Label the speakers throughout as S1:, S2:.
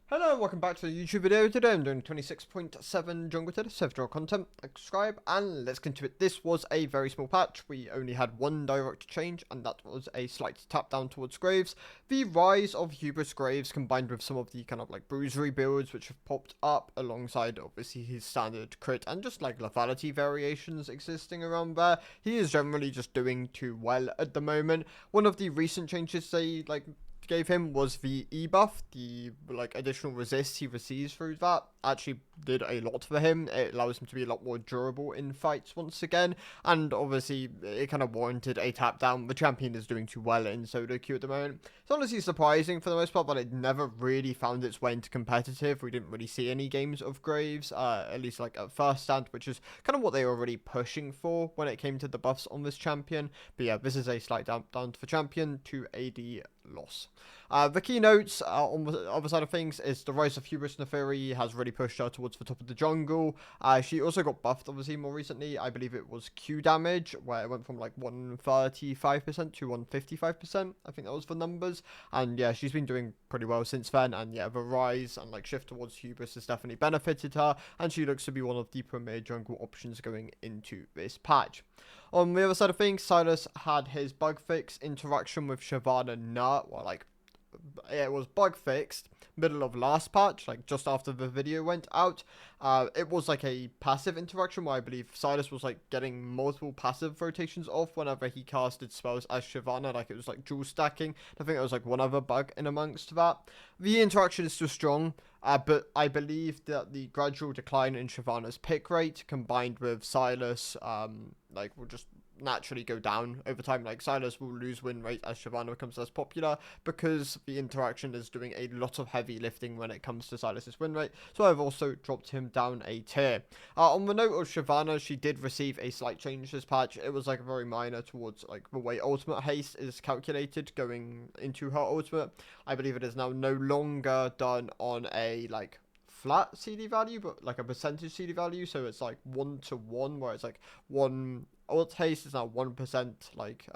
S1: Hello, welcome back to the YouTube video. Today I'm doing 26.7 jungle tier server content. Like, subscribe, and let's get into it. This was a very small patch. We only had one direct change, and that was a slight tap down towards Graves. The rise of Hubris Graves combined with some of the kind of like bruisery builds which have popped up alongside obviously his standard crit and just like lethality variations existing around there. He is generally just doing too well at the moment. One of the recent changes they gave him was the E buff, the like additional resist he receives through that actually did a lot for him. It allows him to be a lot more durable in fights once again, and obviously it kind of warranted a tap down. The champion is doing too well in solo queue at the moment. It's honestly surprising for the most part, but it never really found its way into competitive. We didn't really see any games of Graves, at least like at first stand, which is kind of what they were already pushing for when it came to the buffs on this champion. But yeah, this is a slight down for champion to AD loss. The keynotes on the other side of things is the rise of Hubris Neferi has really pushed her towards the top of the jungle. She also got buffed obviously more recently. I believe it was Q damage where it went from like 135% to 155%. I think that was the numbers. And yeah, she's been doing pretty well since then. And yeah, the rise and like shift towards Hubris has definitely benefited her. And she looks to be one of the premier jungle options going into this patch. On the other side of things, Silas had his bug fix interaction with Shyvana Nut, well, like, it was bug fixed middle of last patch, like just after the video went out. It was like a passive interaction where I believe Silas was like getting multiple passive rotations off whenever he casted spells as Shyvana, like it was like dual stacking. I think it was like one other bug in amongst that. The interaction is still strong, but I believe that the gradual decline in Shyvana's pick rate combined with Silas like will just naturally go down over time. Like Silas will lose win rate as Shyvana becomes less popular because the interaction is doing a lot of heavy lifting when it comes to Silas's win rate. So I've also dropped him down a tier. On the note of Shyvana, she did receive a slight change this patch. It was like very minor towards like the way ultimate haste is calculated going into her ultimate. I believe it is now no longer done on a like flat CD value, but like a percentage CD value. So it's like 1-to-1, where it's like one ult haste is now 1%, like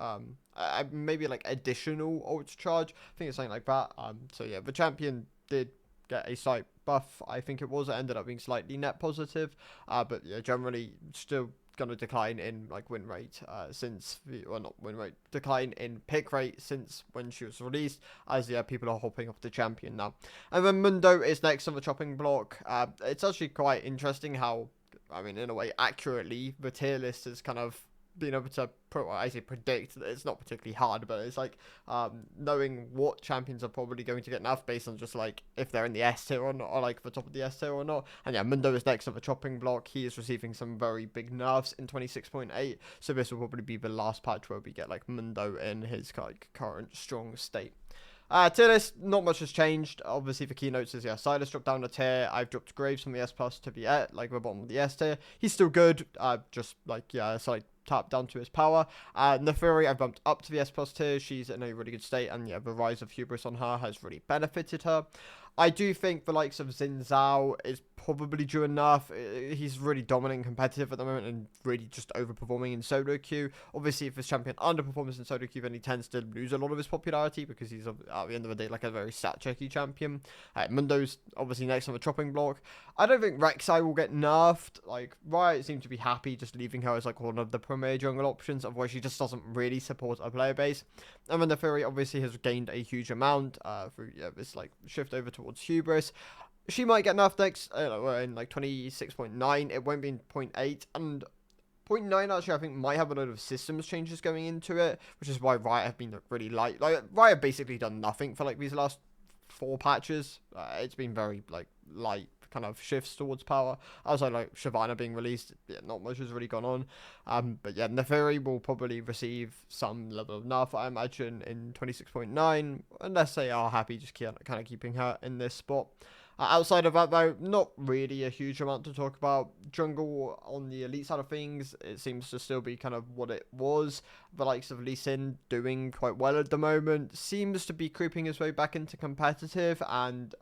S1: maybe like additional ult charge. I think it's something like that. So yeah, the champion did get a slight buff. I think it ended up being slightly net positive. But yeah, generally still gonna decline in like win rate since well, not win rate, decline in pick rate since when she was released, as yeah, people are hopping off the champion now. And then Mundo is next on the chopping block. It's actually quite interesting how, I mean, in a way accurately, the tier list has kind of been able to I say predict. It's not particularly hard, but it's like knowing what champions are probably going to get nerfed based on just like if they're in the S tier or not, or like the top of the S tier or not. And yeah, Mundo is next on the chopping block. He is receiving some very big nerfs in 26.8, so this will probably be the last patch where we get like Mundo in his like current strong state. Tier list, not much has changed. Obviously, the keynotes is, yeah, Silas dropped down a tier. I've dropped Graves from the S plus to the like the bottom of the S tier. He's still good. Just like, yeah, it's like tap down to his power. Neferi, I've bumped up to the S plus tier. She's in a really good state, and yeah, the rise of Hubris on her has really benefited her. I do think the likes of Xin Zhao is probably due enough. He's really dominant and competitive at the moment and really just overperforming in solo queue. Obviously, if this champion underperforms in solo queue, then he tends to lose a lot of his popularity because he's, at the end of the day, like a very stat-checky champion. Mundo's obviously next on the chopping block. I don't think Rek'Sai will get nerfed. Like, Riot seem to be happy just leaving her as like one of the premier jungle options, otherwise she just doesn't really support a player base. And then the Fury obviously has gained a huge amount through this like shift over towards Hubris. She might get nerfed next in like 26.9. It won't be in 0.8, and 0.9 actually I think might have a lot of systems changes going into it, which is why Riot have been really light. Like Riot basically done nothing for like these last 4 patches. It's been very like light kind of shifts towards power. Also, like Shyvana being released, yeah, not much has really gone on. But yeah, Neferi will probably receive some level of nerf, I imagine, in 26.9, unless they are happy just kind of keeping her in this spot. Outside of that, though, not really a huge amount to talk about. Jungle on the elite side of things, it seems to still be kind of what it was. The likes of Lee Sin doing quite well at the moment, seems to be creeping his way back into competitive, and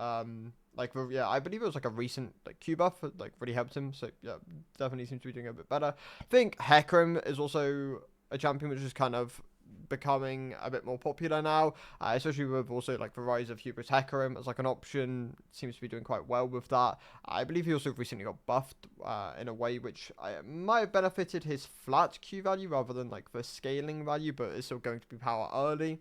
S1: like, yeah, I believe it was like a recent like Q buff that like really helped him. So yeah, definitely seems to be doing a bit better. I think Hecarim is also a champion which is kind of becoming a bit more popular now, especially with also like the rise of Hubris Hecarim as like an option. Seems to be doing quite well with that. I believe he also recently got buffed in a way which might have benefited his flat Q value rather than like the scaling value, but it's still going to be power early.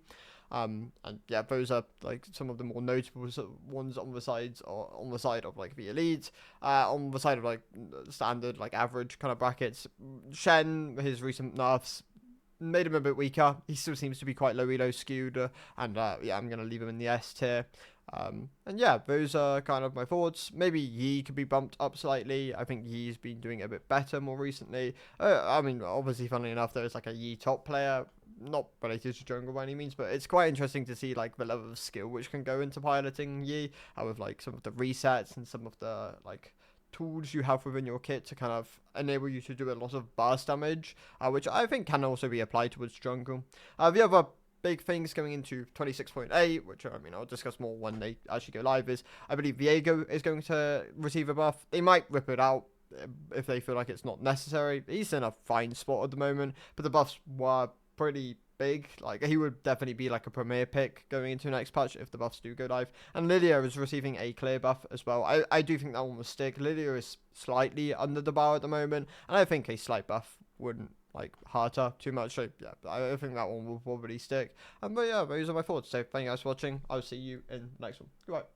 S1: And yeah, those are like some of the more notable ones on the sides, or on the side of like the elite. On the side of like standard, like average kind of brackets, Shen, his recent nerfs made him a bit weaker. He still seems to be quite low elo skewed, and yeah, I'm gonna leave him in the S tier. And yeah, those are kind of my thoughts. Maybe Yi could be bumped up slightly. I think Yi's been doing a bit better more recently. I mean, obviously, funnily enough, there is like a Yi top player, not related to jungle by any means, but it's quite interesting to see like the level of skill which can go into piloting Yi, with like some of the resets and some of the like tools you have within your kit to kind of enable you to do a lot of burst damage, which I think can also be applied towards jungle. The other big things going into 26.8, which I mean I'll discuss more when they actually go live, is I believe Viego is going to receive a buff. They might rip it out if they feel like it's not necessary. He's in a fine spot at the moment, but the buffs were pretty big. Like, he would definitely be like a premier pick going into the next patch if the buffs do go live. And Lilia is receiving a clear buff as well. I do think that one will stick. Lilia is slightly under the bar at the moment, and I think a slight buff wouldn't like hurt her too much. So yeah, I think that one will probably stick. But yeah, those are my thoughts. So thank you guys for watching. I'll see you in the next one. Goodbye.